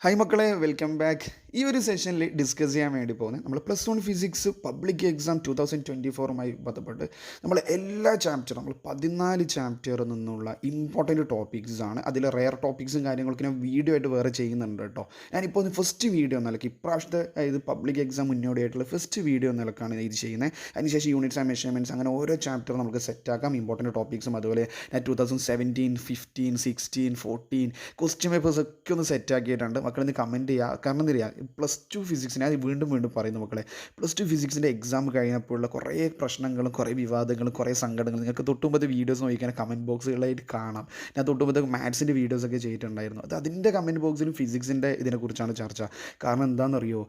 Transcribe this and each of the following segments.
Hi മക്കളെ, welcome back. ഈ ഒരു സെഷനിൽ ഡിസ്കസ് ചെയ്യാൻ വേണ്ടി പോകുന്നത് നമ്മൾ +1 ഫിസിക്സ് പബ്ലിക് എക്സാം 2024 ബന്ധപ്പെട്ട് നമ്മൾ എല്ലാ ചാപ്റ്ററും നമ്മൾ 14 ചാപ്റ്ററിൽ നിന്നുള്ള ഇമ്പോർട്ടൻറ്റ് ടോപ്പിക്സ് ആണ്. അതിൽ റെയർ ടോപ്പിക്സും കാര്യങ്ങളൊക്കെ ഞാൻ വീഡിയോ ആയിട്ട് വേറെ ചെയ്യുന്നുണ്ട് കേട്ടോ. ഞാനിപ്പോൾ ഫസ്റ്റ് വീഡിയോ നിലക്ക് ഇപ്രാവശ്യത്തെ ഇത് പബ്ലിക് എക്സാം മുന്നോടിയായിട്ടുള്ള ഫസ്റ്റ് വീഡിയോ നിലക്കാണ് ഇത് ചെയ്യുന്നത്. അതിനുശേഷം യൂണിറ്റ്സ് ആൻഡ് മെഷർമെൻറ്റ്സ് അങ്ങനെ ഓരോ ചാപ്റ്റർ നമുക്ക് സെറ്റാക്കാം. ഇമ്പോർട്ടൻറ്റ് ടോപ്പിക്സും അതുപോലെ ഞാൻ 2017, 15, 16, 14 ക്വസ്റ്റ്യൻ പേപ്പേഴ്സ് ഒക്കെ ഒന്ന് സെറ്റാക്കിയിട്ടുണ്ട്. മക്കളിന്ന് കമൻറ്റ് ചെയ്യുക. കാരണം എന്താ പറയുക, +2 ഫിസിക്സിനെ അത് വീണ്ടും വീണ്ടും പറയുന്നു മക്കളെ. +2 ഫിസിക്സിൻ്റെ എക്സാം കഴിഞ്ഞപ്പോഴുള്ള കുറേ പ്രശ്നങ്ങളും കുറേ വിവാദങ്ങളും കുറേ സങ്കടങ്ങളും നിങ്ങൾക്ക് തൊട്ടുമ്പത്തെ വീഡിയോസ് നോക്കിയാൽ കമൻറ്റ് ബോക്സുകളായിട്ട് കാണാം. ഞാൻ തൊട്ടുമ്പത്തെ മാത്സിൻ്റെ വീഡിയോസൊക്കെ ചെയ്തിട്ടുണ്ടായിരുന്നു. അത് അതിൻ്റെ കമൻറ്റ് ബോക്സിലും ഫിസിക്സിൻ്റെ ഇതിനെക്കുറിച്ചാണ് ചർച്ച. കാരണം എന്താണെന്നറിയോ,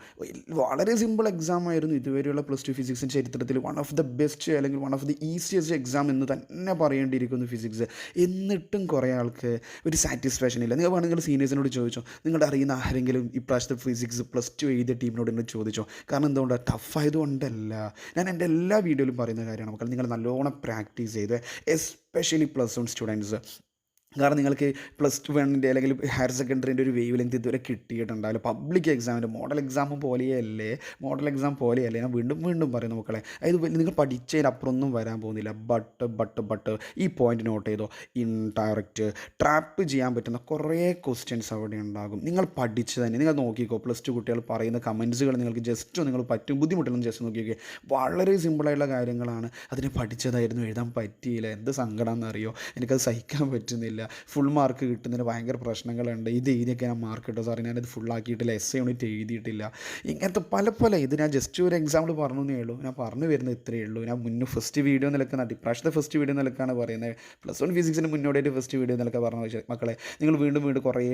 വളരെ സിമ്പിൾ എക്സാം ആയിരുന്നു ഇതുവരെയുള്ള +2 ഫിസിക്സിൻ്റെ ചരിത്രത്തിൽ. വൺ ഓഫ് ദ ബെസ്റ്റ് അല്ലെങ്കിൽ one of the easiest exam എന്ന് തന്നെ പറയേണ്ടിയിരിക്കുന്നു ഫിസിക്സ്. എന്നിട്ടും കുറേ ആൾക്ക് ഒരു സാറ്റിസ്ഫാക്ഷൻ ഇല്ല. നിങ്ങൾ വേണമെങ്കിൽ സീനിയേഴ്സിനോട് ചോദിച്ചോ, നിങ്ങളുടെ അറിയുന്ന ആരെങ്കിലും ഇപ്രാവശ്യത്തെ ഫിസിക്സ് +2 എഴുതിയ ടീമിനോട് എന്നെ ചോദിച്ചോ. കാരണം എന്തുകൊണ്ടാണ്, ടഫ് ആയതുകൊണ്ടല്ല. ഞാൻ എൻ്റെ എല്ലാ വീഡിയോയിലും പറയുന്ന കാര്യമാണ് മക്കൾ, നിങ്ങൾ നല്ലോണം പ്രാക്ടീസ് ചെയ്ത് എസ്പെഷ്യലി +1 സ്റ്റുഡൻസ്. കാരണം നിങ്ങൾക്ക് +1 അല്ലെങ്കിൽ ഹയർ സെക്കൻഡറിൻ്റെ ഒരു വേവ് ലെങ്ത് ഇതുവരെ കിട്ടിയിട്ടുണ്ടാവില്ല. പബ്ലിക് എക്സാമിൻ്റെ മോഡൽ എക്സാം പോലെയല്ലേ ഞാൻ വീണ്ടും വീണ്ടും പറയുന്നു മക്കളെ. അതായത് നിങ്ങൾ പഠിച്ചതിനപ്പുറമൊന്നും വരാൻ പോകുന്നില്ല. ബട്ട് ഈ പോയിന്റ് നോട്ട് ചെയ്തോ. ഇൻഡയറക്റ്റ് ട്രാപ്പ് ചെയ്യാൻ പറ്റുന്ന കുറേ ക്വസ്റ്റ്യൻസ് അവിടെ ഉണ്ടാകും. നിങ്ങൾ പഠിച്ച് തന്നെ നിങ്ങൾ നോക്കിക്കോ. +2 കുട്ടികൾ പറയുന്ന കമൻസുകൾ നിങ്ങൾക്ക് ജസ്റ്റ് നിങ്ങൾ ബുദ്ധിമുട്ടൊന്നും ജസ്റ്റ് നോക്കിക്കോ. വളരെ സിമ്പിളായിട്ടുള്ള കാര്യങ്ങളാണ്. അതിനെ പഠിച്ചതായിരുന്നു, എഴുതാൻ പറ്റിയില്ല. എന്ത് സങ്കടമാണെന്നറിയോ, എനിക്കത് സഹിക്കാൻ പറ്റുന്നില്ല. ഫുൾ മാർക്ക് കിട്ടുന്നതിന് ഭയങ്കര പ്രശ്നങ്ങളുണ്ട്. ഇത് എഴുതിയൊക്കെ ഞാൻ മാർക്ക് കിട്ടും സാറേ, ഞാനത് ഫുള്ളാക്കിയിട്ടില്ല, യൂണിറ്റ് എഴുതിയിട്ടില്ല. ഇങ്ങനത്തെ പല ഇത് ഞാൻ ജസ്റ്റ് ഒരു എക്സാമ്പിൾ പറഞ്ഞേ ഉള്ളൂ. ഞാൻ പറഞ്ഞു വരുന്നത് ഇത്രയേ ഉള്ളൂ. ഞാൻ ഫസ്റ്റ് വീഡിയോ നിലക്കാണ്, ഇപ്രാവശ്യത്തെ ഫസ്റ്റ് വീഡിയോ നിലക്കാണ് പറയുന്നത്. +1 ഫിസിക്സിന് മുന്നോടിയായിട്ട് ഫസ്റ്റ് വീഡിയോ നിലക്ക് പറഞ്ഞു മക്കളെ. നിങ്ങൾ വീണ്ടും കുറേ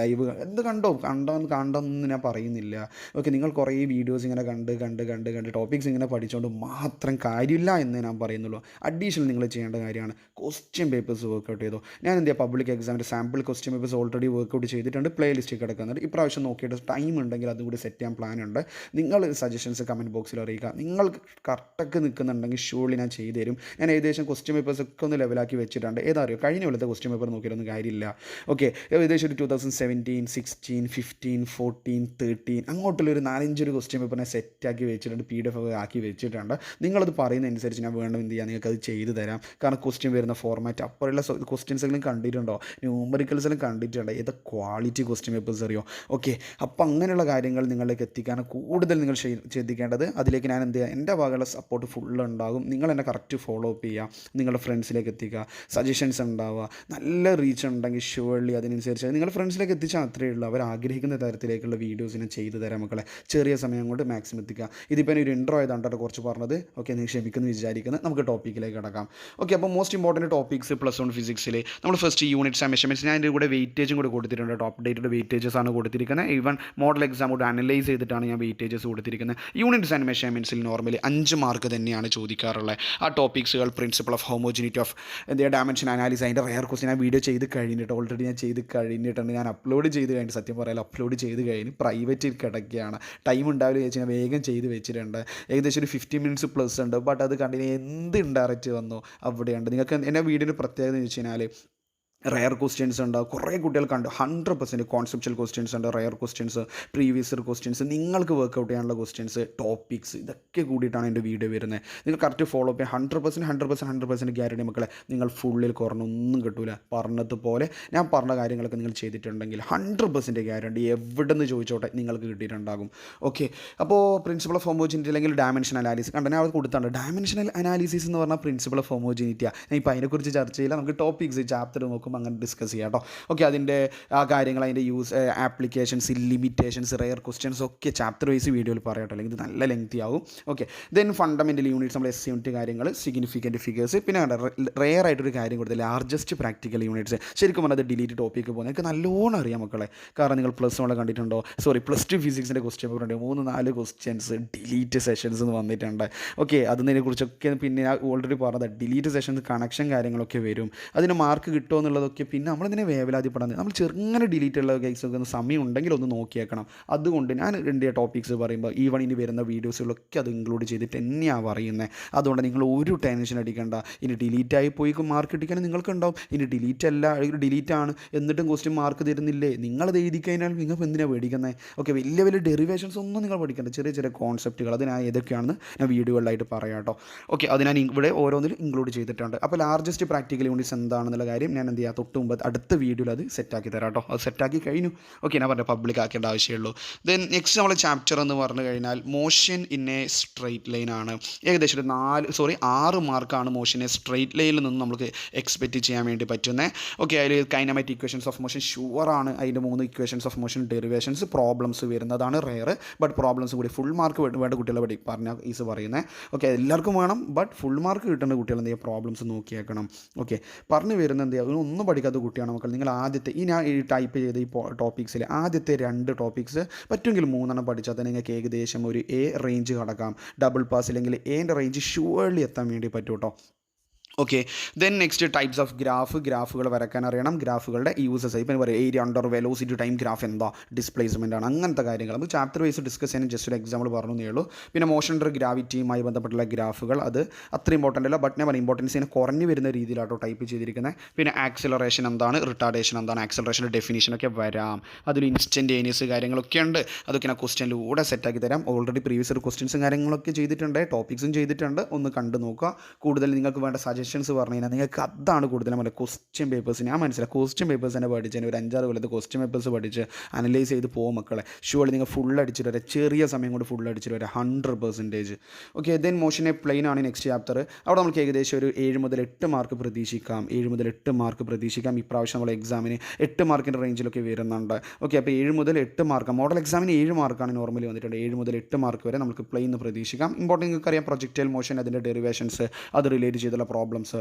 ലൈവ് കണ്ടോന്ന് ഞാൻ പറയുന്നില്ല. ഓക്കെ, നിങ്ങൾ കുറേ വീഡിയോസ് ഇങ്ങനെ കണ്ട് ടോപ്പിക്സ് ഇങ്ങനെ പഠിച്ചുകൊണ്ട് മാത്രം കാര്യമില്ല എന്ന് ഞാൻ പറയുന്നുള്ളൂ. അഡീഷണൽ നിങ്ങൾ ചെയ്യേണ്ട കാര്യമാണ് ക്വസ്റ്റ്യൻ പേപ്പേഴ്സ് വർക്കൗട്ട് ചെയ്തോ. ഞാൻ പബ്ലിക് എക്സാമിൻ്റെ sample question papers already workout ചെയ്തിട്ടുണ്ട്, പ്ലേ ലിസ്റ്റിൽ കിടക്കുന്നുണ്ട്. ഇപ്രാവശ്യം നോക്കിയിട്ട് ടൈം ഉണ്ടെങ്കിൽ അതും കൂടി സെറ്റ് ചെയ്യാൻ പ്ലാൻ ഉണ്ട്. നിങ്ങൾ സജഷൻസ് കമൻറ്റ് ബോക്സിൽ അറിയിക്കുക. നിങ്ങൾ കറക്റ്റൊക്കെ നിൽക്കുന്നുണ്ടെങ്കിൽ ഷുവർലി ഞാൻ ചെയ്തു തരും. ഞാൻ ഏകദേശം ക്വസ്റ്റ്യൻ പേപ്പേഴ്സ് ഒക്കെ ഒന്ന് ലെവലാക്കി വെച്ചിട്ടുണ്ട്. ഏതാ അറിയോ, കഴിഞ്ഞ കൊല്ലത്തെ ക്വസ്റ്റ്യൻ പേപ്പർ നോക്കിയിട്ടൊന്നും കാര്യമില്ല. ഓക്കെ, ഏകദേശം ഒരു 2017, 16, 15, 14, 13 അങ്ങോട്ടുള്ളൊരു 4-5 ക്വസ്റ്റ്യൻ പേപ്പറിനെ സെറ്റാക്കി വെച്ചിട്ടുണ്ട്, PDF ആക്കി വെച്ചിട്ടുണ്ട്. നിങ്ങളത് പറയുന്നതനുസരിച്ച് ഞാൻ വേണം എന്ത് ചെയ്യാം, നിങ്ങൾക്ക് അത് ചെയ്തു തരാം. കാരണം ക്വസ്റ്റ്യൻ വരുന്ന ഫോർമാറ്റ് അപ്പോഴുള്ള ക്വസ്റ്റ്യൻസെങ്കിലും കണ്ടിട്ടുണ്ടോ, ന്യൂമറിക്കൽസിലും കണ്ടിട്ടുണ്ടോ, ഏത് ക്വാളിറ്റി ക്വസ്റ്റ്യൻ പേപ്പേഴ്സ് അറിയോ. ഓക്കെ, അപ്പോൾ അങ്ങനെയുള്ള കാര്യങ്ങൾ നിങ്ങളിലേക്ക് എത്തിക്കാൻ കൂടുതൽ നിങ്ങൾ ശ്രദ്ധിക്കേണ്ടത്. അതിലേക്ക് ഞാൻ എന്ത് ചെയ്യുക, എൻ്റെ ഭാഗമുള്ള സപ്പോർട്ട് ഫുള്ള് ഉണ്ടാകും. നിങ്ങൾ എന്നെ കറക്റ്റ് ഫോളോ അപ്പ് ചെയ്യുക, നിങ്ങളുടെ ഫ്രണ്ട്സിലേക്ക് എത്തിക്കുക, സജഷൻസ് ഉണ്ടാവുക. നല്ല റീച്ച് ഉണ്ടെങ്കിൽ ഷുവർലി അതിനനുസരിച്ച് നിങ്ങളുടെ ഫ്രണ്ട്സിലേക്ക് എത്തിച്ചാൽ അത്രയേ ഉള്ളൂ. അവർ ആഗ്രഹിക്കുന്ന തരത്തിലേക്കുള്ള വീഡിയോസ് ഞാൻ ചെയ്തു തരാം മക്കളെ. ചെറിയ സമയം കൊണ്ട് മാക്സിമം എത്തിക്കുക. ഇതിപ്പോൾ ഒരു ഇൻട്രോ ആയതാണ് കുറച്ച് പറഞ്ഞത്. ഓക്കെ, നിങ്ങൾ ക്ഷമിക്കുന്നു വിചാരിക്കുന്നത്. നമുക്ക് ടോപ്പിക്കിലേക്ക് കിടക്കാം. ഓക്കെ, അപ്പോൾ മോസ്റ്റ് ഇമ്പോർട്ടൻറ്റ് ടോപ്പിക്സ് +1 ഫിസിക്സിൽ നമ്മൾ ഫസ്റ്റ് യൂണിറ്റ്സ് ആൻഡ് മെഷർമെൻറ്റ്സ്. ഞാൻ ഇതിൻ്റെ കൂടെ വെയിറ്റേജും കൂടെ കൊടുത്തിട്ടുണ്ട്. ടോപ്പ് ഡേറ്റഡ് വെയിറ്റേജസ് ആണ് കൊടുത്തിരിക്കുന്നത്. ഈവൻ മോഡൽ എക്സാം കൂടെ അനലൈസ് ചെയ്തിട്ടാണ് ഞാൻ വെയിറ്റേജസ് കൊടുത്തിരിക്കുന്നത്. യൂണിറ്റ്സ് ആൻഡ് മെഷർമെൻറ്റ്സിൽ നോർമലി 5 മാർക്ക് തന്നെയാണ് ചോദിക്കാറുള്ളത്. ആ ടോപ്പിക്സുകൾ principle of homogeneity of dimension analysis, അതിൻ്റെ റെയർ ക്വസ്റ്റ്യൻ ഞാൻ വീഡിയോ ചെയ്ത് കഴിഞ്ഞിട്ട് ഓൾറെഡി ഞാൻ ചെയ്ത് കഴിഞ്ഞിട്ടുണ്ട്. ഞാൻ അപ്ലോഡ് ചെയ്ത് കഴിഞ്ഞിട്ട് സത്യം പറയാൻ അപ്ലോഡ് ചെയ്ത് കഴിഞ്ഞ് പ്രൈവറ്റിൽ കിടക്കുകയാണ്. ടൈം ഉണ്ടാവില്ല ചോദിച്ചാൽ ഞാൻ വേഗം ചെയ്ത് വെച്ചിട്ടുണ്ട്. ഏകദേശം ഒരു 50 മിനിറ്റ്സ് പ്ലസ് ഉണ്ട്. ബട്ട് അത് കണ്ടിന്യൂ എന്ത് ഇൻഡയറക്റ്റ് വന്നു അവിടെയുണ്ട്. നിങ്ങൾക്ക് എൻ്റെ വീഡിയോയുടെ പ്രത്യേകത എന്ന് വെച്ച് കഴിഞ്ഞാൽ റെയർ ക്വസ്റ്റ്യൻസ് ഉണ്ട്. കുറേ കുട്ടികൾ കണ്ടു 100% കോൺസെപ്ച്വൽ ക്വസ്റ്റ്യൻസ് ഉണ്ട്, rare questions, previous year questions, നിങ്ങൾക്ക് വർക്കൗട്ട് ചെയ്യാനുള്ള ക്വസ്റ്റ്യൻസ്, ടോപ്പിക്സ്, ഇതൊക്കെ കൂടിയിട്ടാണ് എൻ്റെ വീഡിയോ വരുന്നത്. നിങ്ങൾ കറക്റ്റ് ഫോളോ അപ്പ് ചെയ്യാൻ 100% ഗ്യാരണ്ടി മക്കളെ. നിങ്ങൾ ഫുള്ളിൽ കുറഞ്ഞൊന്നും കിട്ടൂല. പറഞ്ഞതുപോലെ ഞാൻ പറഞ്ഞ കാര്യങ്ങളൊക്കെ നിങ്ങൾ ചെയ്തിട്ടുണ്ടെങ്കിൽ 100% ഗ്യാരണ്ടി എവിടെ നിന്ന് ചോദിച്ചോട്ടെ നിങ്ങൾക്ക് കിട്ടിയിട്ടുണ്ടാകും. ഓക്കെ, അപ്പോൾ പ്രിൻസിപ്പിൾ ഓഫ് ഹോമോജിനിറ്റി അല്ലെങ്കിൽ ഡയമെൻഷൻ അനാലിസിസ് കണ്ടു ഞാൻ അത് കൊടുത്താണ്. ഡയമെൻഷണൽ അനാലിസിസ് എന്ന് പറഞ്ഞാൽ പ്രിൻസിപ്പിൾ ഓഫ് ഹോമോജിനിറ്റിയാണ്. ഞാൻ ഇപ്പോൾ അതിനെക്കുറിച്ച് ചർച്ച ചെയ്യില്ല. നമുക്ക് ടോപ്പിക്സ് ചാപ്റ്റർ നോക്കുമ്പോൾ അങ്ങനെ ഡിസ്കസ് ചെയ്യാം കേട്ടോ. ഓക്കെ, അതിൻ്റെ ആ കാര്യങ്ങൾ, അതിൻ്റെ use, applications, limitations, rare questions ഒക്കെ ചാപ്റ്റർ വൈസ് വീഡിയോയിൽ പറയാം കേട്ടോ, അല്ലെങ്കിൽ ഇത് നല്ല ലെങ്തി ആവും. ഓക്കെ, ദെൻ ഫണ്ടമെൻ്റൽ യൂണിറ്റ്സ്, നമ്മൾ യൂണിറ്റ് കാര്യങ്ങൾ, സിഗ്നിഫിക്കൻറ്റ് ഫിഗേഴ്സ്, പിന്നെ റെയർ ആയിട്ടൊരു കാര്യം കൊടുത്തത് ലാർജസ്റ്റ് പ്രാക്ടിക്കൽ യൂണിറ്റ്സ്. ശരിക്കും പറഞ്ഞത് ഡിലീറ്റ് ടോപ്പിക്ക് പോകുന്നത് എനിക്ക് നല്ലോണം അറിയാം മക്കളെ. കാരണം നിങ്ങൾ +1 കണ്ടിട്ടുണ്ടോ, +2 ഫിസിക്സിൻ്റെ ക്വസ്റ്റ്യൻ പേപ്പർ ഉണ്ട്, 3-4 ക്വസ്റ്റ്യൻസ് ഡിലീറ്റ് സെഷൻസ് എന്ന് വന്നിട്ടുണ്ട്. ഓക്കെ, അതിനെക്കുറിച്ചൊക്കെ പിന്നെ ഞാൻ ഓൾറെഡി പറഞ്ഞത് ഡിലീറ്റ് സെഷൻസ് കണക്ഷൻ കാര്യങ്ങളൊക്കെ വരും. അതിന് മാർക്ക് കിട്ടുമോ എന്നുള്ളതൊക്കെ പിന്നെ നമ്മളിതിനെ വേവലാതിപ്പെടാൻ നമ്മൾ ചെറുങ്ങനെ ഡിലീറ്റ് ഉള്ള കേസൊക്കെ ഒന്ന് സമയം ഉണ്ടെങ്കിൽ ഒന്ന് നോക്കിയേക്കണം. അതുകൊണ്ട് ഞാൻ എൻ്റെ ടോപ്പിക്സ് പറയുമ്പോൾ ഈവൺ ഇനി വരുന്ന വീഡിയോസുകളൊക്കെ അത് ഇൻക്ലൂഡ് ചെയ്തിട്ട് തന്നെയാണ് പറയുന്നത്. അതുകൊണ്ട് നിങ്ങൾ ഒരു ടെൻഷൻ അടിക്കേണ്ട. ഇനി ഡിലീറ്റായി പോയി മാർക്ക് കിട്ടിക്കാൻ നിങ്ങൾക്ക് ഉണ്ടാവും. ഇനി ഡിലീറ്റാണ് എന്നിട്ടും ക്വസ്റ്റ്യൻ മാർക്ക് തരുന്നില്ലേ, നിങ്ങളത് എഴുതി കഴിഞ്ഞാൽ നിങ്ങൾക്ക് എന്തിനാണ് പേടിക്കുന്നത്? ഓക്കെ, വലിയ വലിയ ഡെറിവേഷൻസ് ഒന്നും നിങ്ങൾ പഠിക്കേണ്ട. ചെറിയ ചെറിയ കോൺസെപ്റ്റുകൾ അത് ഞാൻ ഏതൊക്കെയാണെന്ന് ഞാൻ വീഡിയോകളിലായിട്ട് പറയാം കേട്ടോ. ഓക്കെ, അത് ഞാൻ ഇവിടെ ഓരോന്നിലും ഇൻക്ലൂഡ് ചെയ്തിട്ടുണ്ട്. അപ്പോൾ ലാർജസ്റ്റ് പ്രാക്ടിക്കൽ യൂണിറ്റ്സ് എന്താണെന്നുള്ള കാര്യം ഞാൻ എന്ത് ചെയ്യാം, തൊട്ട് മുമ്പ് അടുത്ത വീഡിയോയിൽ അത് സെറ്റാക്കി തരാം കേട്ടോ. അത് സെറ്റാക്കി കഴിഞ്ഞു. ഓക്കെ, ഞാൻ പറഞ്ഞ പബ്ലിക് ആക്കേണ്ട ആവശ്യമുള്ളൂ. ദെൻ നെക്സ്റ്റ് നമ്മൾ ചാപ്റ്റർ എന്ന് പറഞ്ഞു കഴിഞ്ഞാൽ motion in A straight line ആണ്. ഏകദേശം ഒരു 6 മാർക്കാണ് മോഷൻ എ സ്ട്രെയിറ്റ് ലൈനിൽ നിന്ന് നമുക്ക് എക്സ്പെക്റ്റ് ചെയ്യാൻ വേണ്ടി പറ്റുന്നത്. ഓക്കെ, അതിൽ കൈനമാറ്റിക് ഇക്വേഷൻസ് ഓഫ് മോഷൻ ഷുവറാണ്. അതിൻ്റെ 3 equations of motion derivations problems വരുന്നതാണ് റെയർ. ബട്ട് പ്രോബ്ലംസ് കൂടി ഫുൾ മാർക്ക് വേണ്ട കുട്ടികളെ പറഞ്ഞാൽ ഈസ് പറയുന്നത്. ഓക്കെ, എല്ലാവർക്കും വേണം. ബട്ട് ഫുൾ മാർക്ക് കിട്ടേണ്ട കുട്ടികൾ എന്ത് ചെയ്യുക, പ്രോബ്ലംസ് നോക്കിയേക്കണം. ഓക്കെ, പറഞ്ഞു വരുന്നത് എന്ത് ചെയ്യുക, ഒന്നും പഠിക്കാത്ത കുട്ടിയാണ് മക്കൾ. നിങ്ങൾ ആദ്യത്തെ ഞാൻ ഈ ടൈപ്പ് ചെയ്ത ഈ ടോപ്പിക്സിൽ ആദ്യത്തെ 2 ടോപ്പിക്സ് പറ്റുമെങ്കിൽ 3 പഠിച്ചാൽ തന്നെ നിങ്ങൾക്ക് ഏകദേശം ഒരു എ റേഞ്ച് കടക്കാം. ഡബിൾ പാസ് ഇല്ലെങ്കിൽ എൻ്റെ റേഞ്ച് ഷുവർലി എത്താൻ വേണ്ടി പറ്റും കേട്ടോ. Okay, then next types of ഗ്രാഫുകൾ വരയ്ക്കാൻ അറിയണം. ഗ്രാഫുകളുടെ യൂസസ് ഇപ്പം പറയാം, area under velocity time graph എന്താ, ഡിസ്പ്ലേസ്മെൻ്റ് ആണ്, അങ്ങനത്തെ കാര്യങ്ങൾ നമുക്ക് ചാപ്റ്റർ വൈസ് ഡിസ്കസ് ചെയ്യാൻ ജസ്റ്റ് ഒരു എക്സാമ്പിൾ പറഞ്ഞേ ഉള്ളൂ. പിന്നെ മോഷൻ അണ്ടർ ഗ്രാവിറ്റിയുമായി ബന്ധപ്പെട്ടുള്ള ഗ്രാഫുകൾ അത് അത്ര ഇമ്പോർട്ടൻ്റ് അല്ല. ബട്ട് ഞാൻ പറയാം, ഇമ്പോർട്ടൻസ് ഇങ്ങനെ കുറഞ്ഞു വരുന്ന രീതിയിലാട്ടോ ടൈപ്പ് ചെയ്തിരിക്കുന്നത്. പിന്നെ ആക്സിലറേഷൻ എന്താണ്, റിട്ടാർഡേഷൻ എന്താണ്, ആക്സിലറേഷൻ്റെ ഡെഫിനേഷനൊക്കെ വരാം. അതൊരു ഇൻസ്റ്റൻറ്റേനിയസ് കാര്യങ്ങളൊക്കെ ഉണ്ട്. അതൊക്കെ ഞാൻ ക്വസ്റ്റ്യനിലൂടെ സെറ്റാക്കി തരാം. ഓൾറെഡി പ്രീവിയസ് ഒരു ക്വസ്റ്റ്യൻസും കാര്യങ്ങളൊക്കെ ചെയ്തിട്ടുണ്ട്, ടോപ്പിക്സും ചെയ്തിട്ടുണ്ട്. ഒന്ന് കണ്ടു നോക്കുക. കൂടുതൽ നിങ്ങൾക്ക് വേണ്ട സജഷൻസ് പറഞ്ഞു കഴിഞ്ഞാൽ നിങ്ങൾക്ക് അതാണ് കൂടുതലും അല്ല ക്വസ്റ്റ്യൻ പേപ്പേഴ്സ്. ഞാൻ മനസ്സിലായി ക്വസ്റ്റ്യൻ പേപ്പേഴ്സ് തന്നെ പഠിച്ച് ഒരു 5-6 കൊല്ലത്ത് ക്വസ്റ്റ്യൻ പേപ്പേഴ്സ് പഠിച്ച് അനലൈസ് ചെയ്ത് പോകും മക്കളെ. ഷുവർലി നിങ്ങൾ ഫുൾ അടിച്ചിട്ട് വരാം, ചെറിയ സമയം കൊണ്ട് ഫുൾ അടിച്ചിട്ട് വരാം 100%. Okay, then motion a plane ആണ് നെക്സ്റ്റ് ചാപ്റ്റർ. അവിടെ നമുക്ക് ഏകദേശം ഒരു 7 മുതൽ 8 മാർക്ക് പ്രതീക്ഷിക്കാം. 7 മുതൽ 8 മാർക്ക് പ്രതീക്ഷിക്കാം. ഇപ്രാവശ്യം നമ്മൾ എക്സാമിന് 8 മാർക്കിൻ്റെ റേഞ്ചിലൊക്കെ വരുന്നുണ്ട്. ഓക്കെ, അപ്പോൾ 7 മുതൽ 8 മാർക്ക്, മോഡൽ എക്സാമിന് 7 മാർക്കാണ് നോർമലി വന്നിട്ടുണ്ട്. 7 മുതൽ 8 മാർക്ക് വരെ നമുക്ക് പ്ലെയിൻ പ്രതീക്ഷിക്കാം. ഇമ്പോർട്ടൻ്റ് നിങ്ങൾക്ക് അറിയാം, പ്രൊജക്റ്റൈൽ മോഷൻ, അതിൻ്റെ ഡെറിവേഷൻസ്, അത് റിലേറ്റ് ചെയ്തുള്ള പ്രോബ്ലംസ്.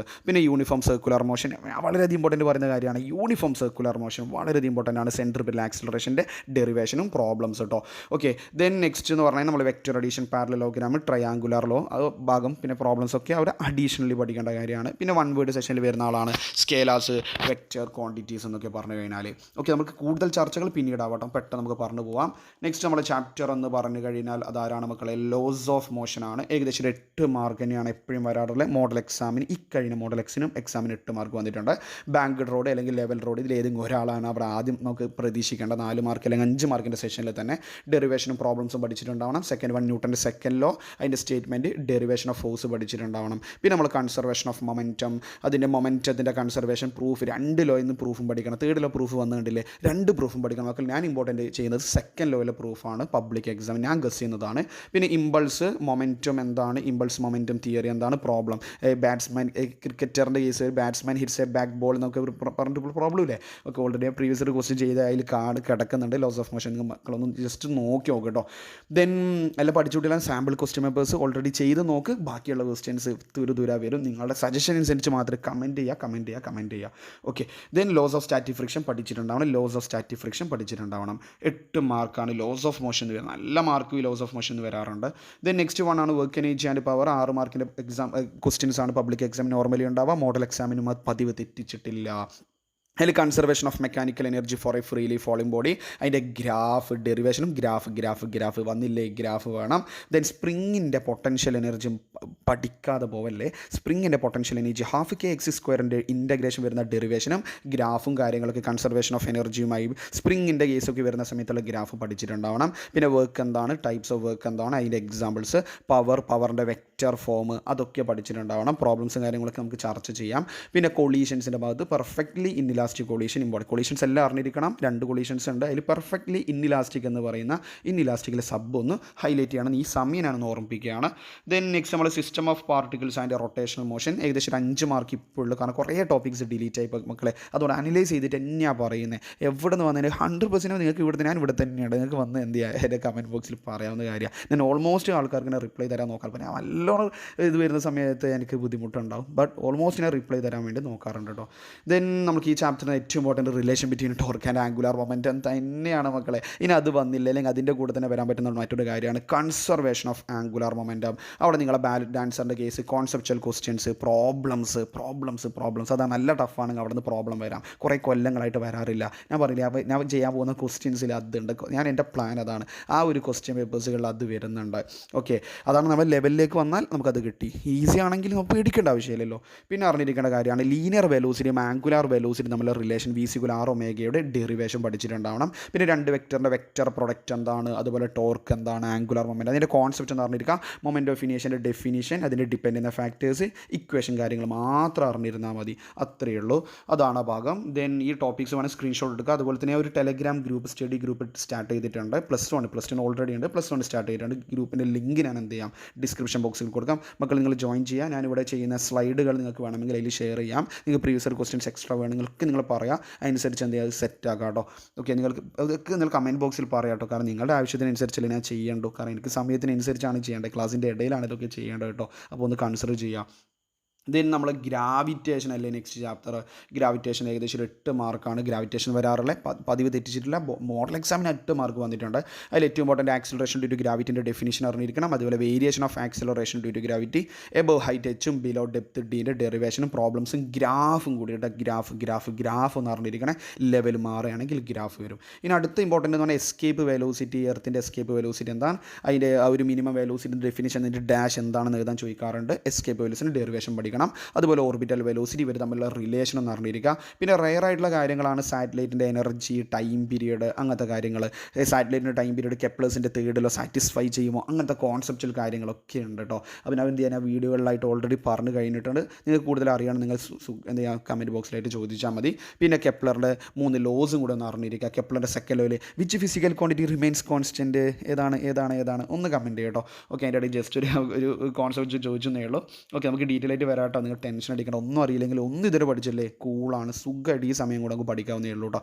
പിന്നെ യൂണിഫോം സർക്കുലർ മോഷൻ വളരെയധികം ഇമ്പോർട്ടൻ്റ് പറയുന്ന കാര്യമാണ്. യൂണിഫോം സർക്കുലർ മോഷൻ വളരെയധികം ഇമ്പോർട്ടൻ്റ് ആണ്. സെൻട്രിപിറ്റൽ ആക്സിലറേഷൻ്റെ ഡെറിവേഷനും പ്രോബ്ലംസ് കേട്ടോ. ഓക്കെ, ദെൻ നെക്സ്റ്റ് എന്ന് പറഞ്ഞാൽ നമ്മൾ vector addition, parallelogram, triangular law ഭാഗം പിന്നെ പ്രോബ്ലംസ് ഒക്കെ അവർ അഡീഷണലി പഠിക്കേണ്ട കാര്യമാണ്. പിന്നെ 1 വേർഡ് സെഷനിൽ വരുന്ന ആളാണ് സ്കേലാസ്, വെക്റ്റർ, ക്വാണ്ടിറ്റീസ് എന്നൊക്കെ പറഞ്ഞു കഴിഞ്ഞാൽ. ഓക്കെ, നമുക്ക് കൂടുതൽ ചർച്ചകൾ പിന്നീടാവട്ടെ, പെട്ടെന്ന് നമുക്ക് പറഞ്ഞു പോവാം. നെക്സ്റ്റ് നമ്മുടെ ചാപ്റ്റർ എന്ന് പറഞ്ഞു കഴിഞ്ഞാൽ അതാരാണ് മക്കളെ, ലോസ് ഓഫ് മോഷൻ ആണ്. ഏകദേശം 8 മാർക്ക് തന്നെയാണ് എപ്പോഴും വരാറുള്ളത്. മോഡൽ എക്സാമിന് ഇക്കഴിഞ്ഞ മോഡൽ എക്സാമിന് 8 മാർക്ക് വന്നിട്ടുണ്ട്. ബാങ്ക്ഡ് റോഡ് അല്ലെങ്കിൽ ലെവൽ റോഡ് ഇതിൽ ഏതെങ്കിലും ഒരാളാണ് അവിടെ ആദ്യം നമുക്ക് പ്രതീക്ഷിക്കേണ്ട 4 മാർക്ക് അല്ലെങ്കിൽ 5 മാർക്കിൻ്റെ സെഷനിൽ തന്നെ ഡെറിവേഷനും പ്രോബ്ലംസും പഠിച്ചിട്ടുണ്ടാവണം. സെക്കൻഡ് 1 ന്യൂട്ടൻ്റെ സെക്കൻഡ് ലോ, അതിൻ്റെ സ്റ്റേറ്റ്മെൻറ്റ്, ഡെറിവേഷൻ ഓഫ് ഫോഴ്സ് പഠിച്ചിട്ടുണ്ടാവണം. പിന്നെ നമ്മൾ കൺസർവേഷൻ ഓഫ് മൊമെൻറ്റം, അതിൻ്റെ മൊമെൻറ്റത്തിൻ്റെ കൺസർവേഷൻ, പ്രൂഫ് 2 ലോ ഇന്ന് പ്രൂഫും പഠിക്കണം. 3rd ലോ പ്രൂഫ് വന്നിട്ടില്ലേ, 2 പ്രൂഫും പഠിക്കണം. അപ്പോൾ ഞാൻ ഇമ്പോർട്ടൻ്റ് ചെയ്യുന്നത് സെക്കൻഡ് ലോയിലെ പ്രൂഫാണ്. പബ്ലിക് എക്സാം ഞാൻ ഗസ് ചെയ്യുന്നതാണ്. പിന്നെ ഇമ്പൾസ് മൊമെൻറ്റം എന്താണ്, ഇമ്പൾസ് മൊമെൻറ്റം തിയറി എന്താണ്, പ്രോബ്ലം ബാറ്റ്സ്മാൻ ക്രിക്കറ്ററിൻ്റെ case batsman hits a back ball എന്നൊക്കെ പറഞ്ഞിട്ട് പ്രോബ്ലം ഇല്ലേ. ഓക്കെ, ഓൾറെഡി പ്രീവിയസ് ഒരു ക്വസ്റ്റ്യൻ ചെയ്ത് അതിൽ കാർഡ് കിടക്കുന്നുണ്ട്. ലോസ് ഓഫ് മോഷൻ മക്കളൊന്നും ജസ്റ്റ് നോക്കി നോക്ക് കേട്ടോ. ദെൻ എല്ലാം പഠിച്ചുകൊണ്ടില്ല, സാമ്പിൾ ക്വസ്റ്റ്യൻ പേപ്പേഴ്സ് ഓൾറെഡി ചെയ്ത് നോക്ക്. ബാക്കിയുള്ള ക്വസ്റ്റ്യൻസ് ദൂര വരും. നിങ്ങളുടെ സജഷൻ അനുസരിച്ച് മാത്രമേ കമൻറ്റ് ചെയ്യുക. Okay, then laws of static friction പഠിച്ചിട്ടുണ്ടാവണം. 8 മാർക്കാണ് ലോസ് ഓഫ് മോഷൻ എന്ന് വരുന്നത്. നല്ല മാർക്ക് ലോസ് ഓഫ് മോഷൻ എന്ന് വരാറുണ്ട്. ദെൻ നെക്സ്റ്റ് 1 ആണ് വർക്ക് എനർജി ആൻഡ് പവർ. 6 മാർക്കിൻ്റെ എക്സാം ക്വസ്റ്റ്യൻസ് ആണ് പബ്ലിക് എക്സാം നോർമലി ഉണ്ടാവുക. മോഡൽ എക്സാമിനും അത് പതിവ് തെറ്റിച്ചിട്ടില്ല. അതിൽ conservation of mechanical energy for a freely falling body, അതിൻ്റെ ഗ്രാഫ്, ഡെറിവേഷനും ഗ്രാഫ് വന്നില്ലേ, ഗ്രാഫ് വേണം. ദെൻ സ്പ്രിങ്ങിൻ്റെ പൊട്ടൻഷ്യൽ എനർജി പഠിക്കാതെ പോവല്ലേ. സ്പ്രിങ്ങിൻ്റെ പൊട്ടൻഷ്യൽ എനർജി ½ ഇൻറ്റഗ്രേഷൻ വരുന്ന ഡെറിവേഷനും ഗ്രാഫും കാര്യങ്ങളൊക്കെ കൺസർവേഷൻ ഓഫ് എനർജിയുമായി സ്പ്രിങ്ങിൻ്റെ കേസൊക്കെ വരുന്ന സമയത്തുള്ള ഗ്രാഫ് പഠിച്ചിട്ടുണ്ടാവണം. പിന്നെ വർക്ക് എന്താണ്, ടൈപ്സ് ഓഫ് വർക്ക് എന്താണ്, അതിൻ്റെ എക്സാമ്പിൾസ്, പവറിൻ്റെ വെക്റ്റർ ഫോം അതൊക്കെ പഠിച്ചിട്ടുണ്ടാവണം. പ്രോബ്ലംസും കാര്യങ്ങളൊക്കെ നമുക്ക് ചർച്ച ചെയ്യാം. പിന്നെ കൊളീഷൻസിൻ്റെ ഭാഗത്ത് perfectly inelastic collision important. Collisions എല്ലാം അറിഞ്ഞിരിക്കണം. 2 കൊളീഷൻസ് ഉണ്ട്. അതിൽ പെർഫെക്റ്റ്ലി ഇന്നിലാസ്റ്റിക് എന്ന് പറയുന്ന ഇന്നിലാസ്റ്റിക്കിലെ സബ് ഒന്ന് ഹൈലൈറ്റ് ചെയ്യണം. ഈ സമയം ഞാനൊന്ന് ഓർമ്മിപ്പിക്കുകയാണ്. ദെൻ നെക്സ്റ്റ് നമ്മൾ system of particles and rotational motion. ഏകദേശം 5 മാർക്ക് ഇപ്പോൾ ഉള്ളൂ. കാരണം കുറേ ടോപ്പിക്സ് ഡിലീറ്റ് ആയി മക്കളെ. അതുകൊണ്ട് അനലൈസ് ചെയ്തിട്ട് തന്നെയാണ് പറയുന്നത്. എവിടെ നിന്ന് വന്നതിന് 100% നിങ്ങൾക്ക് ഞാൻ ഇവിടെ തന്നെയാണ്. നിങ്ങൾക്ക് വന്ന് എന്ത് ചെയ്യുക, എൻ്റെ കമൻറ്റ് ബോക്സിൽ പറയാവുന്ന കാര്യമാണ്. ഞാൻ ഓൾമോസ്റ്റ് ആൾക്കാർക്ക് ഞാൻ റിപ്ലൈ തരാൻ നോക്കാം. അപ്പോൾ ഞാൻ നല്ലോണം ഇത് വരുന്ന സമയത്ത് എനിക്ക് ബുദ്ധിമുട്ടുണ്ടാവും. ബട്ട് ഓൾമോസ്റ്റ് ഞാൻ റിപ്ലൈ തരാൻ വേണ്ടി നോക്കാറുണ്ട് കേട്ടോ. ദെൻ നമുക്ക് ഈ ചാപ്റ്റർ ചാപ്റ്ററിന് ഏറ്റവും important relation between torque and angular momentum തന്നെയാണ് മക്കളെ. ഇനി അത് വന്നില്ല അല്ലെങ്കിൽ അതിൻ്റെ കൂടെ തന്നെ വരാൻ പറ്റുന്ന മറ്റൊരു കാര്യമാണ് കൺസർവേഷൻ ഓഫ് ആംഗുലാർ മൊമെൻറ്റം. അവിടെ നിങ്ങളെ ബാലറ്റ് ആൻസറിൻ്റെ കേസ് കോൺസെപ്ച്വൽ ക്വസ്റ്റ്യൻസ്, പ്രോബ്ലംസ് അതാണ് നല്ല ടഫാണെങ്കിൽ അവിടെ നിന്ന് പ്രോബ്ലം വരാം. കുറേ കൊല്ലങ്ങളായിട്ട് വരാറില്ല. ഞാൻ പറഞ്ഞില്ല, അപ്പോൾ ഞാൻ ചെയ്യാൻ പോകുന്ന ക്വസ്റ്റ്യൻസിൽ അതുണ്ട്. ഞാൻ എൻ്റെ പ്ലാൻ അതാണ്, ആ ഒരു ക്വസ്റ്റ്യൻ പേപ്പേഴ്സുകളിൽ അത് വരുന്നുണ്ട്. ഓക്കെ, അതാണ് നമ്മൾ ലെവലിലേക്ക് വന്നാൽ നമുക്കത് കിട്ടി. ഈസി ആണെങ്കിൽ നമുക്ക് പേടിക്കേണ്ട ആവശ്യമില്ലല്ലോ. പിന്നെ അറിഞ്ഞിരിക്കേണ്ട കാര്യമാണ് ലീനിയർ വെലോസിറ്റിയും ആംഗുലാർ വെലോസിറ്റി തമ്മിലുള്ള റിലേഷൻ V=R ഒമേഗയുടെ ഡെറിവേഷൻ പഠിച്ചിട്ടുണ്ടാവണം. പിന്നെ രണ്ട് വെക്ടറിൻ്റെ വെക്ടർ പ്രൊഡക്റ്റ് എന്താണ്, അതുപോലെ ടോർക്ക് എന്താണ്, ആംഗുലാർ മൊമെൻറ്റ് അതിൻ്റെ കോൺസെപ്റ്റ് എന്ന് പറഞ്ഞിരിക്കുക, മൊമെൻറ്റ് ഓഫ് ഇനേഷൻ്റെ ഡെഫിനിഷൻ, അതിൻ്റെ ഡിപ്പെൻഡ് ചെയ്യുന്ന ഫാക്ടേഴ്സ്, ഇക്വേഷൻ കാര്യങ്ങൾ മാത്രം അറിഞ്ഞിരുന്നാൽ മതി. അത്രയേ ഉള്ളൂ, അതാണ് ഭാഗം. ദെൻ ഈ ടോപ്പിക്സ് വേണമെങ്കിൽ സ്ക്രീൻഷോട്ട് എടുക്കുക. അതുപോലെ തന്നെ ഒരു Telegram group, study group start ചെയ്തിട്ടുണ്ട്. +1 ഓൾറെഡി ഉണ്ട്, +1 സ്റ്റാർട്ട് ചെയ്തിട്ടുണ്ട്. ഗ്രൂപ്പിൻ്റെ ലിങ്ക് ഞാൻ എന്ത് ചെയ്യാം, ഡിസ്ക്രിപ്ഷൻ ബോക്സിൽ കൊടുക്കാം. മക്കൾ നിങ്ങൾ ജോയിൻ ചെയ്യുക. ഞാനിവിടെ ചെയ്യുന്ന സ്ലൈഡുകൾ നിങ്ങൾക്ക് വേണമെങ്കിൽ അതിൽ ഷെയർ ചെയ്യാം. നിങ്ങൾക്ക് പ്രീവിയസ് ക്വസ്റ്റ്യൻസ് എക്സ്ട്രാ വേണമെങ്കിൽ നിങ്ങൾ പറയാം, അതിനനുസരിച്ച് എന്ത് ചെയ്യുക, സെറ്റ് ആക്കാം കേട്ടോ. ഓക്കെ, അതൊക്കെ നിങ്ങൾ കമൻറ്റ് ബോക്സിൽ പറയാം കേട്ടോ. കാരണം നിങ്ങളുടെ ആവശ്യത്തിനനുസരിച്ചല്ലേ ഞാൻ ചെയ്യേണ്ടു. കാരണം എനിക്ക് സമയത്തിനനുസരിച്ചാണ് ചെയ്യേണ്ടത്, ക്ലാസ്സിൻ്റെ ഇടയിലാണ് ഇതൊക്കെ ചെയ്യേണ്ടത് കേട്ടോ. അപ്പോൾ ഒന്ന് കൺസിഡർ ചെയ്യാം. ദെൻ നമ്മൾ ഗ്രാവിറ്റേഷൻ അല്ലേ നെക്സ്റ്റ് ചാപ്റ്റർ. ഗ്രാവിറ്റേഷൻ ഏകദേശം 8 മാർക്കാണ് ഗ്രാവിറ്റേഷൻ വരാറുള്ളത്. പതിവ് തെറ്റിച്ചിട്ടില്ല. മോഡൽ എക്സാമിന് 8 മാർക്ക് വന്നിട്ടുണ്ട്. അതിൽ ഏറ്റവും ഇമ്പോർട്ടൻറ്റ് ആക്സിലറേഷൻ ഡ്യൂ ടു ഗ്രാവിറ്റിൻ്റെ ഡെഫിനിഷൻ അറിഞ്ഞിരിക്കണം. അതുപോലെ variation of acceleration due to gravity, above height എച്ചും ബിലോ ഡെപ്ത് ഡീൻ്റെ ഡെറിവേഷനും പ്രോബ്ലംസും ഗ്രാഫും കൂടിയിട്ട് ഗ്രാഫ് എന്ന് അറിഞ്ഞിരിക്കണേ. ലെവൽ മാറുകയാണെങ്കിൽ ഗ്രാഫ് വരും. ഇനി അടുത്ത ഇമ്പോർട്ടൻ്റ് എന്ന് പറഞ്ഞാൽ എസ്കേപ്പ് വെലോസിറ്റി. എർത്തിൻ്റെ എസ്കേപ്പ് വെലോസിറ്റി എന്താണ്, അതിൻ്റെ ഒരു മിനിമം വെലോസിറ്റിൻ്റെ ഡെഫിനിഷൻ, അതിൻ്റെ ഡാഷ് എന്താണെന്ന് എഴുതാൻ ചോദിക്കാറുണ്ട്. എസ്കേപ്പ് വെലോസിറ്റി ഡെറിവേഷൻ പഠിക്കണം. അതുപോലെ ഓർബിറ്റൽ വെലോസിറ്റി ഇവർ തമ്മിലുള്ള റിലേഷൻ എന്ന് അറിഞ്ഞിരിക്കുക. പിന്നെ റെയർ ആയിട്ടുള്ള കാര്യങ്ങളാണ് സാറ്റലൈറ്റിൻ്റെ എനർജി, ടൈം പീരീഡ്, അങ്ങനത്തെ കാര്യങ്ങൾ. സാറ്റലൈറ്റിൻ്റെ ടൈം പീരീഡ് കെപ്ലേഴ്സിൻ്റെ തേർഡിലോ സാറ്റിസ്ഫൈ ചെയ്യുമോ, അങ്ങനത്തെ കോൺസെപ്റ്റുവൽ കാര്യങ്ങളൊക്കെ ഉണ്ട് കേട്ടോ. അപ്പോൾ എന്ത് ചെയ്യാൻ വീഡിയോകളിലായിട്ട് ഓൾറെഡി പറഞ്ഞു കഴിഞ്ഞിട്ടുണ്ട്. നിങ്ങൾക്ക് കൂടുതൽ അറിയണം, നിങ്ങൾ എന്ത് ചെയ്യുക, കമൻറ്റ് ബോക്സിലായിട്ട് ചോദിച്ചാൽ മതി. പിന്നെ കെപ്ലറിൻ്റെ 3 ലോസും കൂടെ ഒന്ന് അറിഞ്ഞിരിക്കുക. കെപ്ലറിൻ്റെ സെക്കൻഡ് ലോയിൽ which physical quantity remains constant ഏതാണ് ഒന്ന് കമൻറ്റ് ചെയ്യട്ടോ. ഓക്കെ, അതിൻ്റെ ഇടയിൽ ജസ്റ്റ് ഒരു കോൺസെപ്റ്റ് ചോദിച്ചെന്നേ ഉള്ളൂ. ഓക്കെ, നമുക്ക് ഡീറ്റെയിൽ ആയിട്ട് വരാം കേട്ടോ. നിങ്ങൾ ടെൻഷൻ അടിക്കണം, ഒന്നും അറിയില്ലെങ്കിൽ ഇതുവരെ പഠിച്ചല്ലേ, കൂളാണ്, സുഖമായിട്ട് ഈ സമയം കൂടെ നമുക്ക് പഠിക്കാവുന്നേ ഉള്ളൂ കേട്ടോ.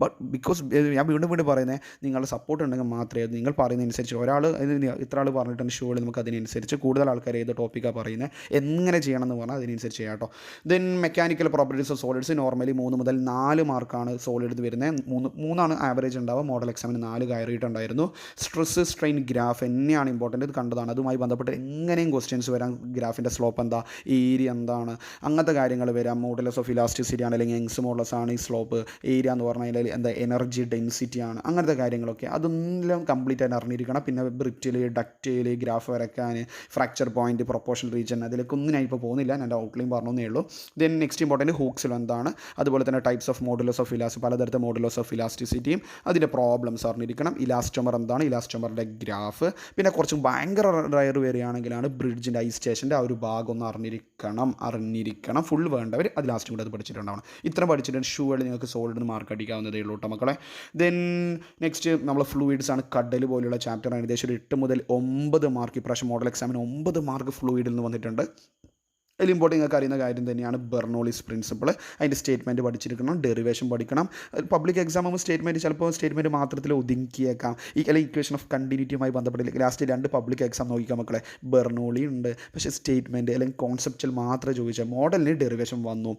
ബട്ട് ബിക്കോസ് ഞാൻ വീണ്ടും പറയുന്നത്, നിങ്ങളുടെ സപ്പോർട്ട് ഉണ്ടെങ്കിൽ മാത്രമേ, നിങ്ങൾ പറയുന്നതനുസരിച്ച് ഒരാൾ ഇത്ര ആൾ പറഞ്ഞിട്ടുണ്ട് ഷുവർ നമുക്ക് അതിനനുസരിച്ച് കൂടുതൽ ആൾക്കാർ ഏത് ടോപ്പിക്കാണ് പറയുന്നത്, എങ്ങനെ ചെയ്യണം എന്ന് പറഞ്ഞാൽ അതിനനുസരിച്ച് ചെയ്യാം കേട്ടോ. Then mechanical properties of solids normally 3 മുതൽ 4 മാർക്കാണ് സോളിഡ് വരുന്നത്. 3 ആവറേജ് ഉണ്ടാവുക. മോഡൽ എക്സാമിന് 4 കയറിയിട്ടുണ്ടായിരുന്നു. സ്ട്രെസ് സ്ട്രെയിൻ ഗ്രാഫ് തന്നെയാണ് ഇമ്പോർട്ടൻ്റ്, ഇത് കണ്ടതാണ്. അതുമായി ബന്ധപ്പെട്ട് എങ്ങനെയും ക്വസ്റ്റ്യൻസ് വരാം. ഗ്രാഫിൻ്റെ സ്ലോപ്പ് എന്താ, ഏരിയ എന്താണ്, അങ്ങനത്തെ കാര്യങ്ങൾ വരാം. മോഡുലസ് ഓഫ് ഇലാസ്റ്റിസിറ്റി ആണ്, അല്ലെങ്കിൽ യങ്സ് മോഡലസ് ആണ് ഈ സ്ലോപ്പ്. ഏരിയ എന്ന് പറഞ്ഞാൽ എന്താ, എനർജി ഡെൻസിറ്റി ആണ്, അങ്ങനത്തെ കാര്യങ്ങളൊക്കെ അതെല്ലാം കംപ്ലീറ്റ് ആയിട്ട് അറിഞ്ഞിരിക്കണം. പിന്നെ ബ്രിറ്റിൽ, ഡക്റ്റൈൽ, ഗ്രാഫ് വരയ്ക്കാൻ, ഫ്രാക്ചർ പോയിൻറ്റ്, പ്രൊപ്പോർഷൻ റീജൻ, അതിലേക്ക് ഒന്നും ഞാൻ ഇപ്പോൾ പോകുന്നില്ല, ഞാൻ ഔട്ട്ലൈൻ പറഞ്ഞേ ഉള്ളൂ. ദെൻ നെക്സ്റ്റ് ഇമ്പോർട്ടൻറ്റ് ഹൂക്സിൽ എന്താണ്, അതുപോലെ തന്നെ ടൈപ്സ് ഓഫ് മോഡുലസ് ഓഫ് പലതരത്തെ മോഡുലസ് ഓഫ് ഇലാസ്റ്റിസിറ്റിയും അതിൻ്റെ പ്രോബ്ലംസ് അറിഞ്ഞിരിക്കണം. ഇലാസ്റ്റോമർ എന്താണ്, ഇലാസ്റ്റോമറിൻ്റെ ഗ്രാഫ്. പിന്നെ കുറച്ച് ഭയങ്കര റയർ വരികയാണെങ്കിലാണ് ബ്രിഡ്ജിൻ്റെ ഐസ് സ്റ്റേഷൻ്റെ ആ ഒരു ഭാഗം ഒന്ന് അറിഞ്ഞിരിക്കണം. ഫുൾ വേണ്ടവർ അത് ലാസ്റ്റും കൂടെ അത് പഠിച്ചിട്ടുണ്ടാവണം. ഇത്ര പഠിച്ചിട്ട് ഷുവറിൽ നിങ്ങൾക്ക് സോളിഡ് മാർക്ക് അടിക്കാവുന്നതേ ഉള്ളൂ കേട്ടോ മക്കളെ. ദെൻ നെക്സ്റ്റ് നമ്മൾ ഫ്ലൂയിഡ്സ് ആണ്. കടൽ പോലുള്ള ചാപ്റ്റർ ഏകദേശം ഒരു 8 മുതൽ 9 മാർക്ക് ഇപ്രാവശ്യം മോഡൽ എക്സാമിന് 9 മാർക്ക് ഫ്ലൂയിഡിൽ നിന്ന് വന്നിട്ടുണ്ട്. അതിൽ ഇമ്പോർട്ടൻ്റ് നിങ്ങൾക്ക് അറിയുന്ന കാര്യം തന്നെയാണ് ബെർണോളിസ് പ്രിൻസിപ്പിൾ. അതിൻ്റെ സ്റ്റേറ്റ്മെൻറ്റ് പഠിച്ചിരിക്കണം, ഡെറിവേഷൻ പഠിക്കണം. പബ്ലിക് എക്സാം ആകുമ്പോൾ സ്റ്റേറ്റ്മെൻറ്റ് മാത്രത്തിൽ ഒതുക്കിയേക്കാം. അല്ലെങ്കിൽ ഇക്വേഷൻ ഓഫ് കണ്ടിന്യൂറ്റിയുമായി ബന്ധപ്പെട്ട് ലാസ്റ്റ് 2 പബ്ലിക് എക്സാം നോക്കിക്കാം മക്കളെ. ബെർണോളി ഉണ്ട്, പക്ഷേ സ്റ്റേറ്റ്മെൻറ്റ് അല്ലെങ്കിൽ കോൺസെപ്റ്റുവൽ മാത്രമേ ചോദിച്ചാൽ മോഡലിന് ഡെറിവേഷൻ വന്നു.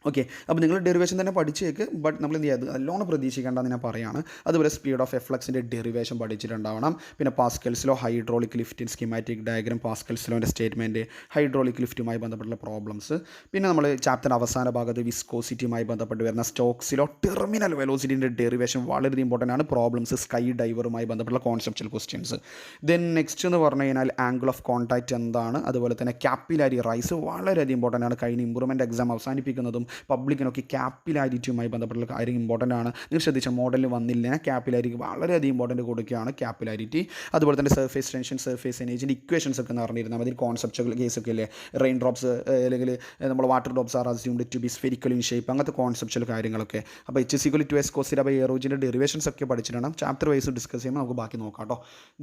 ഓക്കെ, അപ്പോൾ നിങ്ങൾ ഡെറിവേഷൻ തന്നെ പഠിച്ചേക്ക്. ബട്ട് നമ്മൾ എന്ത് ചെയ്യാം, നല്ലോണം പ്രതീക്ഷിക്കേണ്ടതെന്ന് ഞാൻ പറയുകയാണ്. അതുപോലെ സ്പീഡ് ഓഫ് എഫ്ലക്സിൻ്റെ ഡെറിവേഷൻ പഠിച്ചിട്ടുണ്ടാവണം. പിന്നെ പാസ്കൽസിലോ ഹൈഡ്രോളിക് ലിഫ്റ്റ് സ്കീമാറ്റിക് ഡയഗ്രാം, പാസ്കൽസിലോൻ്റെ സ്റ്റേറ്റ്മെൻറ്റ്, ഹൈഡ്രോളിക് ലിഫ്റ്റുമായി ബന്ധപ്പെട്ടുള്ള പ്രോബ്ലംസ്. പിന്നെ നമ്മൾ ചാപ്റ്റർ അവസാന ഭാഗത്ത് വിസ്കോസിറ്റിയുമായി ബന്ധപ്പെട്ട് വരുന്ന സ്റ്റോക്സിലോ ടെർമിനൽ വെലോസിറ്റിൻ്റെ ഡെറിവേഷൻ വളരെ ഇമ്പോർട്ടൻ്റ് ആണ്. പ്രോബ്ലംസ്, സ്കൈ ഡൈവറുമായി ബന്ധപ്പെട്ടുള്ള കോൺസെപ്ച്വൽ ക്വസ്റ്റ്യൻസ്. ദെൻ നെക്സ്റ്റ് എന്ന് പറഞ്ഞു കഴിഞ്ഞാൽ ആംഗിൾ ഓഫ് കോൺടാക്റ്റ് എന്താണ്, അതുപോലെ തന്നെ ക്യാപ്പിലാരി റൈസ് വളരെയധികം ഇമ്പോർട്ടൻ്റ് ആണ്. കഴിഞ്ഞ ഇമ്പ്രൂവ്മെൻറ്റ് എക്സാം അവസാനിപ്പിക്കുന്നതും പബ്ലിക്കിനൊക്കെ ക്യാപ്പിലാരിറ്റിയുമായി ബന്ധപ്പെട്ടുള്ള കാര്യം ഇമ്പോർട്ടൻ്റ് ആണ്. നിങ്ങൾ ശ്രദ്ധിച്ച മോഡലിൽ വന്നില്ല, ക്യാപ്പിലാരിറ്റി വളരെയധികം ഇമ്പോർട്ടൻ്റ് കൊടുക്കുകയാണ് ക്യാപ്പിലാരിറ്റി. അതുപോലെ തന്നെ സർഫേസ് ടെൻഷൻ, സർഫേസ് എനർജിൻ്റെ ഇക്വേഷൻസ് ഒക്കെ അറിഞ്ഞിരുന്നാൽ മതി. കോൺസെപ്റ്റുകൾ കേസൊക്കെ ഇല്ലേ, റെയിൻ ഡ്രോപ്സ് അല്ലെങ്കിൽ നമ്മൾ water drops are assumed to be spherical in shape, അങ്ങനത്തെ കോൺസെപ്റ്റുവൽ കാര്യങ്ങളൊക്കെ. അപ്പോൾ H=2s എറോജിൻ്റെ ഡെറിവേഷൻസ് ഒക്കെ പഠിച്ചിട്ടുണ്ടാകും. ചാപ്റ്റർ വൈസ് ഡിസ്കസ് ചെയ്യുമ്പോൾ നമുക്ക് ബാക്കി നോക്കാം കേട്ടോ.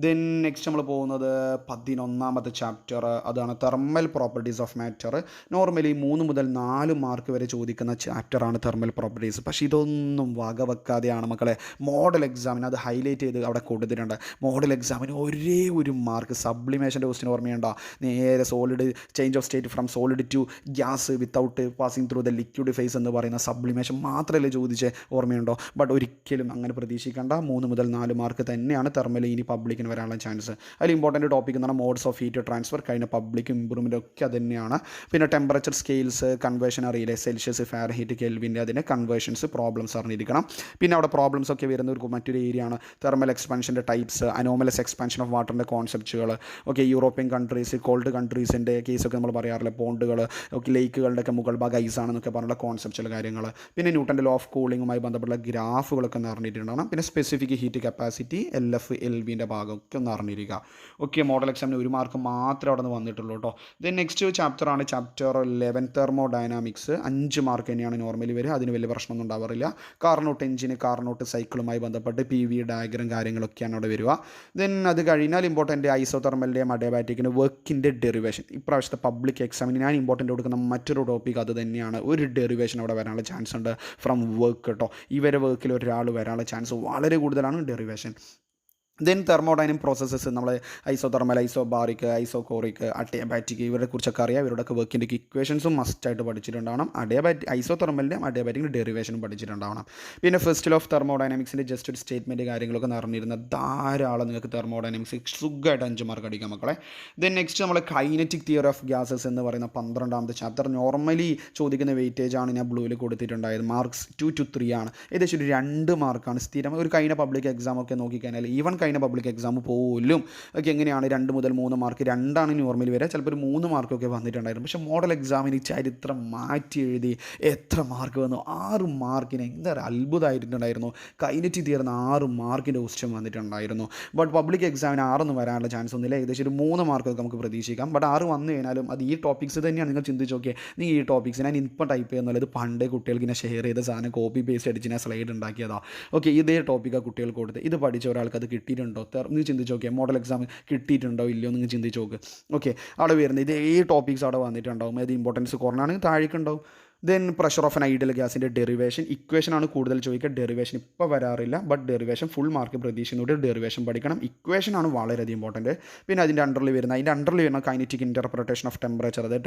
ദെൻ നെക്സ്റ്റ് നമ്മൾ പോകുന്നത് 11ാമത്തെ ചാപ്റ്റർ, അതാണ് thermal properties of matter. Normally 3 മുതൽ 4 മാർക്ക് വരെ ചോദിക്കുന്ന ചാപ്റ്ററാണ് തെർമൽ പ്രോപ്പർട്ടീസ്. പക്ഷേ ഇതൊന്നും വകവെക്കാതെയാണ് മക്കളെ മോഡൽ എക്സാമിന് അത് ഹൈലൈറ്റ് ചെയ്ത് അവിടെ കൊടുത്തിട്ടുണ്ട്. മോഡൽ എക്സാമിന് ഒരേ ഒരു മാർക്ക് സബ്ലിമേഷൻ്റെ ക്വസ്റ്റ്യൻ ഓർമ്മയുണ്ടോ? നേരെ solid change of state from solid to gas without passing through the liquid phase എന്ന് പറയുന്ന സബ്ലിമേഷൻ മാത്രമല്ലേ ചോദിച്ചേ, ഓർമ്മയുണ്ടോ? ബട്ട് ഒരിക്കലും അങ്ങനെ പ്രതീക്ഷിക്കേണ്ട. 3 മുതൽ 4 മാർക്ക് തന്നെയാണ് തെർമൽ ഇനി പബ്ലിക്കിന് വരാനുള്ള ചാൻസ്. അതിൽ ഇമ്പോർട്ടൻറ്റ് ടോപ്പിക് എന്ന് പറഞ്ഞാൽ മോഡ്സ് ഓഫ് ഹീറ്റ് ട്രാൻസ്ഫർ, കഴിഞ്ഞ പബ്ലിക് ഇമ്പ്രൂവ്മെൻ്റ് ഒക്കെ അത് തന്നെയാണ്. പിന്നെ ടെമ്പറേച്ചർ സ്കെയിൽസ് കൺവേർഷൻ അറിയില്ലേ, സെൽഷ്യസ് ഫാരൻഹീറ്റ് കെൽവിൻ്റെ അതിൻ്റെ കൺവേർഷൻസ് പ്രോബ്ലംസ് അറിഞ്ഞിരിക്കണം. പിന്നെ അവിടെ പ്രോബ്ലംസ് ഒക്കെ വരുന്ന ഒരു മറ്റൊരു ഏരിയ ആണ് തെർമൽ എക്സ്പാൻഷൻ്റെ ടൈപ്സ്, അനോമലസ് എക്സ്പാൻഷൻ ഓഫ് വാട്ടറിൻ്റെ കോൺസെപ്റ്റുകൾ. ഓക്കെ, യൂറോപ്യൻ കൺട്രീസ് കോൾഡ് കൺട്രീസിൻ്റെ കേസൊക്കെ നമ്മൾ പറയാറില്ല, പോണ്ടുകൾ, ഓക്കെ, ലേക്കുകളുടെ ഒക്കെ മുകൾ ഭാഗം ഐസാണെന്നൊക്കെ പറഞ്ഞുള്ള കോൺസെപ്റ്റുകൾ കാര്യങ്ങൾ. പിന്നെ ന്യൂട്ടൻ്റെ ലോ ഓഫ് കൂളിങ്ങുമായി ബന്ധപ്പെട്ട ഗ്രാഫുകളൊക്കെ ഒന്ന് അറിഞ്ഞിട്ടുണ്ടാകണം. പിന്നെ സ്പെസിഫിക് ഹീറ്റ് കപ്പാസിറ്റി LF LVൻ്റെ ഭാഗമൊക്കെ ഒന്ന് അറിഞ്ഞിരിക്കുക. ഓക്കെ, മോഡൽ എക്സാമിന് 1 മാർക്ക് മാത്രമേ അവിടെ നിന്ന് വന്നിട്ടുള്ളൂ കേട്ടോ. ദെൻ നെക്സ്റ്റ് ചാപ്റ്ററാണ് ചാപ്റ്റർ 11 തെർമോഡൈനാമിക്സ്. 5 മാർക്ക് തന്നെയാണ് നോർമലി വരിക, അതിന് വലിയ പ്രശ്നമൊന്നും ഉണ്ടാവാറില്ല. കാർനോട്ട് എഞ്ചിന്, കാർനോട്ട് സൈക്കിളുമായി ബന്ധപ്പെട്ട് PV ഡയഗ്രം കാര്യങ്ങളൊക്കെയാണ് അവിടെ വരിക. ദെൻ അത് കഴിഞ്ഞാൽ ഇമ്പോർട്ടൻ്റ് ഐസോതെർമലിൻ്റെയും അഡിയാബാറ്റിക്കിൻ്റെ വർക്കിൻ്റെ ഡെറിവേഷൻ. ഇപ്രാവശ്യത്തെ പബ്ലിക് എക്സാമിന് ഞാൻ ഇമ്പോർട്ടൻ്റ് കൊടുക്കുന്ന മറ്റൊരു ടോപ്പിക് അത് തന്നെയാണ്. ഒരു ഡെറിവേഷൻ അവിടെ വരാനുള്ള ചാൻസ് ഉണ്ട് ഫ്രം വർക്ക് കേട്ടോ. ഇവരെ വർക്കിൽ ഒരാൾ വരാനുള്ള ചാൻസ് വളരെ കൂടുതലാണ് ഡെറിവേഷൻ. ദെൻ തെർമോഡൈനാമിക് പ്രോസസ്സസ് നമ്മൾ ഐസോതെർമൽ, ഐസോബാറിക്, ഐസോകോറിക്, അഡിയാബാറ്റിക് ഇവരെ കുറിച്ചൊക്കെ അറിയാം. ഇവരുടെയൊക്കെ വർക്കിൻ്റെ ഇക്വേഷൻസും മസ്റ്റായിട്ട് പഠിച്ചിട്ടുണ്ടാവണം. ഐസോതെർമലിൻ്റെയും അഡിയാബാറ്റിക്കിൻ്റെ ഡെറിവേഷനും പഠിച്ചിട്ടുണ്ടാവണം. പിന്നെ ഫസ്റ്റ് ലോ ഓഫ് തെർമോഡൈനാമിക്സിൻ്റെ ജസ്റ്റ് ഒരു സ്റ്റേറ്റ്മെൻറ്റ് കാര്യങ്ങളൊക്കെ നിറഞ്ഞിരുന്ന ധാരാളം നിങ്ങൾക്ക് തെർമോഡൈനാമിക്സ് സുഖമായിട്ട് 5 മാർക്ക് അടിക്കാം മക്കളെ. ദെൻ നെക്സ്റ്റ് നമ്മൾ കൈനറ്റിക് തിയറി ഓഫ് ഗ്യാസസ് എന്ന് പറയുന്ന 12ാമത്തെ ചാപ്റ്റർ. നോർമലി ചോദിക്കുന്ന വെയിറ്റേജ് ആണ് ഞാൻ ബ്ലൂവിൽ കൊടുത്തിട്ടുണ്ടായത്. മാർക്സ് 2 to 3 ആണ്. ഏകദേശം ഒരു 2 മാർക്കാണ് സ്ഥിരം. ഒരു കഴിഞ്ഞ പബ്ലിക് എക്സാം ഒക്കെ നോക്കിക്കഴിഞ്ഞാൽ ഈവൻ കഴിഞ്ഞ പബ്ലിക് എക്സാം പോലും ഒക്കെ എങ്ങനെയാണ് 2 മുതൽ 3 മാർക്ക്, 2 നോർമലി വരെ, ചിലപ്പോൾ ഒരു 3 മാർക്കൊക്കെ വന്നിട്ടുണ്ടായിരുന്നു. പക്ഷേ മോഡൽ എക്സാമിന് ചരിത്രം മാറ്റി എഴുതി എത്ര മാർക്ക് വന്നു? 6 മാർക്കിന്. എന്താ അത്ഭുതമായിട്ടുണ്ടായിരുന്നു. കൈനറ്റിക് തീർന്ന 6 മാർക്കിൻ്റെ ക്വസ്റ്റ്യൻ വന്നിട്ടുണ്ടായിരുന്നു. ബട്ട് പബ്ലിക് എക്സാമിന് 6 വരാനുള്ള ചാൻസ് ഒന്നുമില്ല. ഏകദേശം ഒരു 3 മാർക്കൊക്കെ നമുക്ക് പ്രതീക്ഷിക്കാം. ബട്ട് 6 വന്നു കഴിഞ്ഞാലും അത് ഈ ടോപ്പിക്സ് തന്നെയാണ്. നിങ്ങൾ ചിന്തിച്ച് നോക്കിയേ, നിങ്ങൾ ഈ ടോപ്പിക്സ് ഞാൻ ഇപ്പം ടൈപ്പ് ചെയ്യുന്നത് പണ്ടേ കുട്ടികൾക്ക് ഇങ്ങനെ ഷെയർ ചെയ്ത സാധനം കോപ്പി പേസ്റ്റ് അടിച്ച് ഞാൻ സ്ലൈഡ് ഉണ്ടാക്കിയതാണ്. ഓക്കെ, ഇതേ ടോപ്പിക്കാണ് കുട്ടികൾക്ക് കൊടുത്ത്. ഇത് പഠിച്ച ഒരാൾക്ക് അത് കിട്ടിയിട്ടുണ്ടോ? നിങ്ങൾ ചിന്തിച്ച് നോക്കിയാൽ മോഡൽ എക്സാം കിട്ടിയിട്ടുണ്ടോ ഇല്ലയോ നിങ്ങൾ ചിന്തിച്ച് നോക്ക്. ഓക്കെ, അവിടെ വരുന്നത് ഇതേ ടോപ്പിക്സ് അവിടെ വന്നിട്ടുണ്ടാവും. അത് ഇമ്പോർട്ടൻസ് കുറഞ്ഞാണെങ്കിൽ താഴേക്കുണ്ടാവും. Then pressure of an ideal ഗ്യാസിൻ്റെ ഡെറിവേഷൻ ഇക്വേഷനാണ് കൂടുതൽ ചോദിക്കുക. ഡെറിവേഷൻ ഇപ്പോൾ വരാറില്ല, ബട്ട് ഡെറിവേഷൻ ഫുൾ മാർക്ക് പ്രതീക്ഷിക്കുന്നുണ്ട്. ഡെറിവേഷൻ പഠിക്കണം. ഇക്വേഷനാണ് വളരെയധികം ഇമ്പോർട്ടൻറ്റ്. പിന്നെ അതിൻ്റെ അണ്ടറിൽ വരുന്ന കൈനറ്റിക് ഇൻ്റർപ്രിട്ടേഷൻ ഓഫ് ടെമ്പറേച്ചർ, അതായത്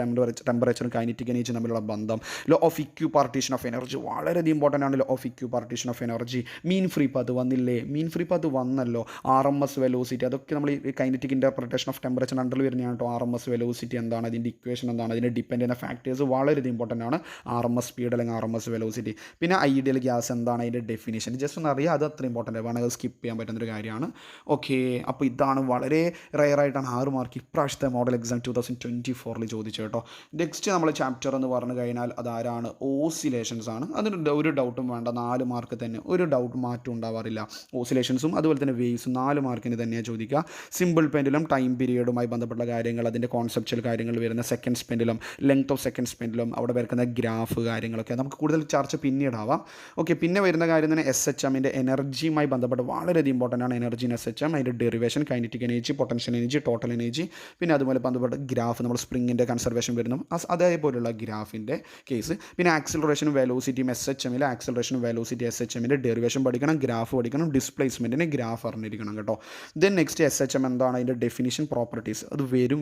ടെമ്പറേച്ചറും കൈനറ്റിക് എനർജി തമ്മിലുള്ള ബന്ധം. Law of equi partition of energy വളരെയധികം ഇമ്പോർട്ടൻ്റ് ആണ്. Law of equi partition of energy. Mean free path വന്നില്ലേ? മീൻ ഫ്രീ പാത്ത് വന്നല്ലോ. RMS വെലോസിറ്റി, അതൊക്കെ നമ്മൾ ഈ കൈനറ്റിക് ഇൻ്റർപ്രിട്ടേഷൻ ഓഫ് ടെമ്പറേച്ചർ അണ്ടറിൽ വരുന്നതാണ് കേട്ടോ. RMS വെലോസിറ്റി എന്താണ്, അതിൻ്റെ ഇക്വേഷൻ എന്താണ്, അതിൻ്റെ ഡിപ്പെൻഡ് ചെയ്യുന്ന ഫാക്ടേഴ്സ് വളരെയധികം ഇമ്പോർട്ടൻ്റ് ആണ്. RMS സ്പീഡ് അല്ലെങ്കിൽ RMS വെലോസിറ്റി. പിന്നെ ഐഡിയൽ ഗ്യാസ് എന്താണ്, അതിൻ്റെ ഡെഫിനേഷൻ ജസ്റ്റ് ഒന്ന് അറിയാം. അത് അത്ര ഇമ്പോർട്ടൻ്റ് ആണ്, വേണമെങ്കിൽ സ്കിപ്പ് ചെയ്യാൻ പറ്റുന്നൊരു കാര്യമാണ്. ഓക്കെ, അപ്പോൾ ഇതാണ് വളരെ റെയറായിട്ടാണ് 6 മാർക്ക് ഇപ്രാവശ്യത്തെ മോഡൽ എക്സാം 2024 ചോദിച്ചത് കേട്ടോ. നെക്സ്റ്റ് നമ്മൾ ചാപ്റ്റർ എന്ന് പറഞ്ഞു കഴിഞ്ഞാൽ അതാരാണ്? ഓസിലേഷൻസ് ആണ്. അതിന് ഒരു ഡൗട്ടും വേണ്ട, 4 മാർക്ക് തന്നെ, ഒരു ഡൗട്ട് മാറ്റം ഉണ്ടാവാറില്ല. ഓസിലേഷൻസും അതുപോലെ തന്നെ വേവ്സും 4 മാർക്കിന് തന്നെയാണ് ചോദിക്കുക. സിമ്പിൾ പെൻഡുലം, ടൈം പീരിയഡുമായി ബന്ധപ്പെട്ട കാര്യങ്ങൾ, അതിൻ്റെ കോൺസെപ്ച്വൽ കാര്യങ്ങൾ വരുന്ന seconds pendulum, length of seconds pendulum, അവിടെ വരുന്ന ഗ്രാഫ് കാര്യങ്ങളൊക്കെ നമുക്ക് കൂടുതൽ ചർച്ച പിന്നീടാവാം. ഓക്കെ, പിന്നെ വരുന്ന കാര്യം തന്നെ SHMൻ്റെ എനർജിയുമായി ബന്ധപ്പെട്ട് വളരെയധികം ഇമ്പോർട്ടൻ്റ് ആണ്. എനർജി ഇൻ SHM, അതിൻ്റെ derivation, kinetic energy, potential energy, total energy. പിന്നെ അതുപോലെ ബന്ധപ്പെട്ട ഗ്രാഫ്, നമ്മൾ സ്പ്രിങ്ങിൻ്റെ കൺസർവേഷൻ വരുന്നു അതേപോലെയുള്ള ഗ്രാഫിൻ്റെ കേസ്. പിന്നെ ആക്സിലറേഷനും വെലോസിറ്റിയും SHMൽ, ആക്സിലറേഷനും വെലോസിറ്റി SHMൻ്റെ ഡെറിവേഷൻ പഠിക്കണം, ഗ്രാഫ് പഠിക്കണം, ഡിസ്പ്ലേസ്മെൻറ്റിന് ഗ്രാഫ് അറിഞ്ഞിരിക്കണം കേട്ടോ. ദെൻ നെക്സ്റ്റ് SHM എന്താണ്, അതിൻ്റെ ഡെഫിനിഷൻ, പ്രോപ്പർട്ടീസ്, അത് വരും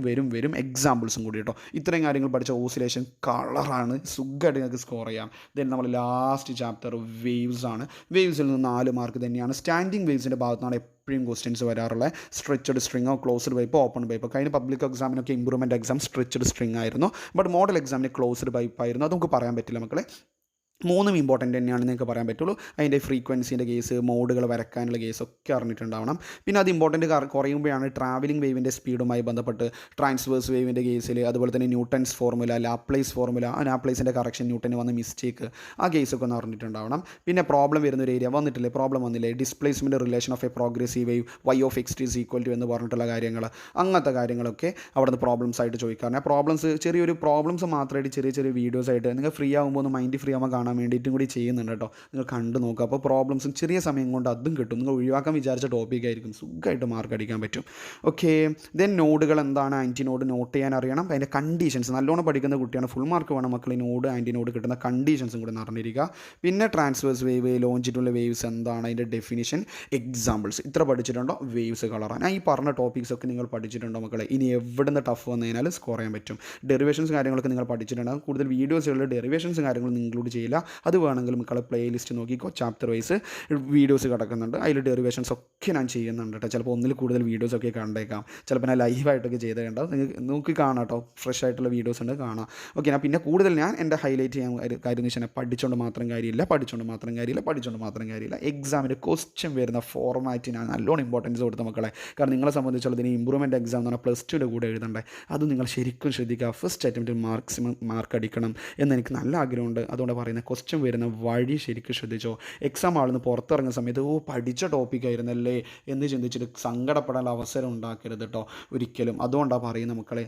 എക്സാമ്പിൾസും കൂടി കേട്ടോ. ഇത്രയും കാര്യങ്ങൾ പഠിച്ച ഓസിലേഷൻ കളറാണ്, സുഖമായിട്ട് നിങ്ങൾക്ക് സ്കോർ ചെയ്യാം. ദെൻ നമ്മൾ ലാസ്റ്റ് ചാപ്റ്റർ വേവ്സ് ആണ്. വേവ്സിൽ നിന്ന് 4 മാർക്ക് തന്നെയാണ്. സ്റ്റാൻഡിങ് വേവ്സിൻ്റെ ഭാഗത്താണ് എപ്പോഴും ക്വസ്റ്റ്യൻസ് വരാറുള്ളത്. സ്ട്രെച്ചഡ് സ്ട്രിങ്ങോ, ക്ലോസ്ഡ് പൈപ്പോ, ഓപ്പൺ പൈപ്പോ. കഴിഞ്ഞ പബ്ലിക് എക്സാമിനൊക്കെ ഇമ്പ്രൂവ്മെൻറ്റ് എക്സാം സ്ട്രെച്ചഡ് സ്ട്രിങ് ആയിരുന്നു. ബട്ട് മോഡൽ എക്സാമിന് ക്ലോസ്ഡ് പൈപ്പ് ആയിരുന്നു. അത് നമുക്ക് പറയാൻ പറ്റില്ല മക്കളെ. 3 ഇമ്പോർട്ടൻ്റ് തന്നെയാണ് നിങ്ങൾക്ക് പറയാൻ പറ്റുള്ളൂ. അതിൻ്റെ ഫ്രീക്വൻസിൻ്റെ കേസ്, മോഡുകൾ വരക്കാനുള്ള കേസൊക്കെ അറിഞ്ഞിട്ടുണ്ടാവണം. പിന്നെ അത് ഇമ്പോർട്ടൻ്റ് കുറയുമ്പോഴാണ് ട്രാവലിംഗ് വേവിൻ്റെ സ്പീഡുമായി ബന്ധപ്പെട്ട് ട്രാൻസ്വേഴ്സ് വേവിൻ്റെ കേസിൽ, അതുപോലെ തന്നെ ന്യൂട്ടൺസ് ഫോർമുല, ലാപ്ലേസ് ഫോർമുല, ആ ലാപ്ലേസിൻ്റെ കറക്ഷൻ, ന്യൂട്ടന് വന്ന മിസ്റ്റേക്ക്, ആ കേസൊക്കെ ഒന്ന് അറിഞ്ഞിട്ടുണ്ടാവണം. പിന്നെ പ്രോബ്ലം വരുന്നൊരു ഏരിയ വന്നിട്ടില്ലേ, പ്രോബ്ലം വന്നില്ലേ, displacement relation of A progressive wave y(x) = എന്ന് പറഞ്ഞിട്ടുള്ള കാര്യങ്ങൾ, അങ്ങനത്തെ കാര്യങ്ങളൊക്കെ അവിടെ നിന്ന് പ്രോബ്ലംസ് ആയിട്ട് ചോദിക്കാറുണ്ട്. പ്രോബ്ലംസ് ചെറിയൊരു പ്രോബ്ലംസ് മാത്രമായിട്ട് ചെറിയ വീഡിയോസ് ആയിട്ട് നിങ്ങൾ ഫ്രീ ആകുമ്പോൾ ഒന്ന് മൈൻഡ് ഫ്രീ ആകുമ്പോൾ കാണാൻ കാണാൻ വേണ്ടിയിട്ടും കൂടി ചെയ്യുന്നുണ്ട് കേട്ടോ. നിങ്ങൾ കണ്ടു നോക്കുക. അപ്പോൾ പ്രോബ്ലംസും ചെറിയ സമയം കൊണ്ട് അതും കിട്ടും. നിങ്ങൾ ഒഴിവാക്കാൻ വിചാരിച്ച ടോപ്പിക്കായിരിക്കും, സുഖമായിട്ട് മാർക്ക് അടിക്കാൻ പറ്റും. ഓക്കെ, ദെൻ നോഡുകൾ എന്താണ്, ആൻറ്റി നോഡ് നോട്ട് ചെയ്യാൻ അറിയണം. അതിൻ്റെ കണ്ടീഷൻസ് നല്ലോണം പഠിക്കുന്ന കുട്ടിയാണ്, ഫുൾ മാർക്ക് വേണം മക്കൾ. ഈ നോഡ് ആൻറ്റി നോഡ് കിട്ടുന്ന കണ്ടീഷൻസും കൂടി അറിഞ്ഞിരിക്കുക. പിന്നെ ട്രാൻസ്വേഴ്സ് വേവ്, ലോഞ്ചിറ്റ്യൂണൽ വേവ്സ് എന്താണ്, അതിൻ്റെ ഡെഫിനിഷൻ, എക്സാമ്പിൾസ്. ഇത്ര പഠിച്ചിട്ടുണ്ടോ? വേവ്സ് കളറാണ്. ഞാൻ ഈ പറഞ്ഞ ടോപ്പിക്സ് ഒക്കെ നിങ്ങൾ പഠിച്ചിട്ടുണ്ടോ മക്കളെ? ഇനി എവിടെ നിന്ന് ടഫ് വന്നു കഴിഞ്ഞാൽ സ്കോർ ചെയ്യാൻ പറ്റും. ഡെറിവേഷൻസ് കാര്യങ്ങളൊക്കെ നിങ്ങൾ പഠിച്ചിട്ടുണ്ടാകും. കൂടുതൽ വീഡിയോസുകളിൽ ഡെറിവേഷൻസ് കാര്യങ്ങളും ഇൻക്ലൂഡ് ചെയ്യില്ല. അത് വേണമെങ്കിൽ മക്കളെ പ്ലേലിസ്റ്റ് നോക്കിക്കോ, ചാപ്റ്റർ വൈസ് വീഡിയോസ് കിടക്കുന്നുണ്ട്. അതിൽ ഡെറിവേഷൻസ് ഒക്കെ ഞാൻ ചെയ്യുന്നുണ്ട് കേട്ടോ. ചിലപ്പോൾ ഒന്നിൽ കൂടുതൽ വീഡിയോസൊക്കെ കണ്ടേക്കാം. ചിലപ്പോൾ ഞാൻ ലൈവായിട്ടൊക്കെ ചെയ്ത് കണ്ടാൽ നിങ്ങൾക്ക് നോക്കി കാണാം കേട്ടോ. ഫ്രഷ് ആയിട്ടുള്ള വീഡിയോസ് ഉണ്ട്, കാണാം. ഓക്കെ, ഞാൻ പിന്നെ കൂടുതൽ ഞാൻ എൻ്റെ ഹൈലൈറ്റ് ചെയ്യാൻ കാര്യം എന്ന് വെച്ചാൽ പഠിച്ചുകൊണ്ട് മാത്രം കാര്യമില്ല, പഠിച്ചുകൊണ്ട് മാത്രം കാര്യമില്ല. എക്സാമിൻ്റെ ക്വസ്റ്റ്യൻ വരുന്ന ഫോർമാറ്റ് ഞാൻ നല്ലോണം ഇമ്പോർട്ടൻസ് കൊടുത്ത മക്കളെ. കാരണം നിങ്ങളെ സംബന്ധിച്ചുള്ളതിന് ഇമ്പ്രൂവ്മെൻറ്റ് എക്സാം എന്ന് പറഞ്ഞാൽ +2 കൂടെ എഴുതണ്ടേ. അത് നിങ്ങൾ ശരിക്കും ശ്രദ്ധിക്കുക. ഫസ്റ്റ് അറ്റംപ്റ്റിൽ മാക്സിമം മാർക്ക് അടിക്കണം എന്ന് എനിക്ക് നല്ല ആഗ്രഹമുണ്ട്. അതുകൊണ്ട് പറയുന്നത് ക്വസ്റ്റ്യൻ വരുന്ന വഴി ശരിക്കും ശ്രദ്ധിച്ചോ. എക്സാം ആളിന്ന് പുറത്തിറങ്ങുന്ന സമയത്ത് പഠിച്ച ടോപ്പിക്കായിരുന്നല്ലേ എന്ന് ചിന്തിച്ചിട്ട് സങ്കടപ്പെടാൻ അവസരം ഉണ്ടാക്കരുത് കേട്ടോ ഒരിക്കലും. അതുകൊണ്ടാണ് പറയുന്നത് മക്കളെ,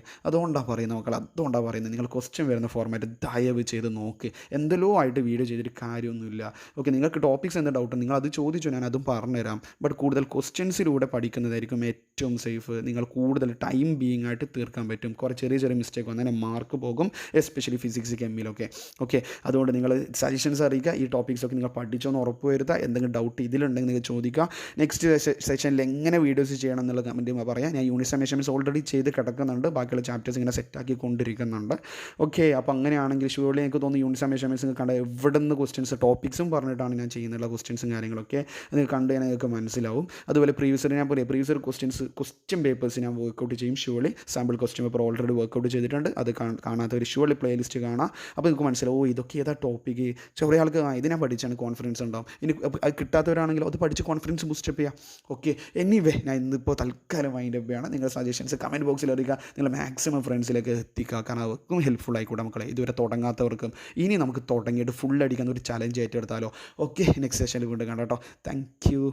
നിങ്ങൾ ക്വസ്റ്റ്യൻ വരുന്ന ഫോർമാറ്റ് ദയവ് ചെയ്ത് നോക്ക്. എന്തെല്ലോ ആയിട്ട് വീഡിയോ ചെയ്തിട്ട് കാര്യമൊന്നുമില്ല. ഓക്കെ, നിങ്ങൾക്ക് ടോപ്പിക്സ് എന്ത് ഡൗട്ട് നിങ്ങൾ അത് ചോദിച്ചു, ഞാൻ അതും പറഞ്ഞുതരാം. ബട്ട് കൂടുതൽ ക്വസ്റ്റ്യൻസിലൂടെ പഠിക്കുന്നതായിരിക്കും ഏറ്റവും സേഫ്. നിങ്ങൾ കൂടുതൽ ടൈം ബീയിങ് ആയിട്ട് തീർക്കാൻ പറ്റും. കുറേ ചെറിയ മിസ്റ്റേക്ക് വന്നാൽ മാർക്ക് പോകും, എസ്പെഷ്യലി ഫിസിക്സ് കെമ്മിലൊക്കെ. ഓക്കെ, അതുകൊണ്ട് നിങ്ങൾ സജഷൻസ് അറിയിക്കുക. ഈ ടോപ്പിക്സൊക്കെ നിങ്ങൾ പഠിച്ചോന്ന് ഉറപ്പ് വരുത്തുക. എന്തെങ്കിലും ഡൗട്ട് ഇതിലുണ്ടെങ്കിൽ നിങ്ങൾ ചോദിക്കുക. നെക്സ്റ്റ് സെഷനിൽ എങ്ങനെ വീഡിയോസ് ചെയ്യണം എന്നുള്ള കമൻറ്റ് പറയാം. ഞാൻ യൂണിറ്റ് മെഷർമെൻറ്റ്സ് ഓൾറെഡി ചെയ്ത് കിടക്കുന്നുണ്ട്. ബാക്കിയുള്ള ചാപ്റ്റേഴ്സ് ഇങ്ങനെ സെറ്റാക്കി കൊണ്ടിരിക്കുന്നുണ്ട്. ഓക്കെ, അപ്പോൾ അങ്ങനെയാണെങ്കിൽ ഷുവർലി എനിക്ക് തോന്നുന്നു യൂണിറ്റ് മെഷർമെൻറ്റ്സ് കണ്ട എവിടെ നിന്ന് ക്വസ്റ്റ്യൻസ് ടോപ്പിക്സും പറഞ്ഞിട്ടാണ് ഞാൻ ചെയ്യുന്നുള്ള ക്വസ്റ്റ്യൻസും കാര്യങ്ങളൊക്കെ അത് കണ്ട് കഴിഞ്ഞാൽ നിങ്ങൾക്ക് മനസ്സിലാവും. അതുപോലെ പ്രീവിയസ് ക്വസ്റ്റ്യൻ പേപ്പേഴ്സ് ഞാൻ വർക്കൗട്ട് ചെയ്യും. Surely sample question paper already workout ചെയ്തിട്ടുണ്ട്. അത് കാണാത്തവർ ഷുവർലി പ്ലേലിസ്റ്റ് കാണാം. അപ്പോൾ നിങ്ങൾക്ക് മനസ്സിലാവും ഇതൊക്കെ ഏതാ ടോപ്പിക്ക്. കുറേ ആൾക്ക് ഇതിനെ പഠിച്ചാണ് കോൺഫിഡൻസ് ഉണ്ടാവും. ഇനി അത് കിട്ടാത്തവരാണെങ്കിലും അത് പഠിച്ച് കോൺഫിഡൻസ് ബൂസ്റ്റപ്പ് ചെയ്യാം. ഓക്കെ, എനിവേ ഞാൻ ഇന്നിപ്പോൾ തൽക്കാലം വൈൻഡ് അപ്പ് ചെയ്യാണ്. നിങ്ങളുടെ സജഷൻസ് കമൻറ്റ് ബോക്സിൽ അറിയിക്കുക. നിങ്ങൾ മാക്സിമം ഫ്രണ്ട്സിലേക്ക് എത്തിക്കുക. കാരണം അവർക്കും ഹെൽപ്ഫുൾ ആയിക്കൂടെ മക്കളെ. ഇതുവരെ തുടങ്ങാത്തവർക്കും ഇനി നമുക്ക് തുടങ്ങിയിട്ട് ഫുൾ അടിക്കാൻ ഒരു ചലഞ്ച് ഏറ്റെടുത്താലോ. ഓക്കെ, നെക്സ്റ്റ് സെഷനിൽ കൊണ്ട് കണ്ടോ. Thank you.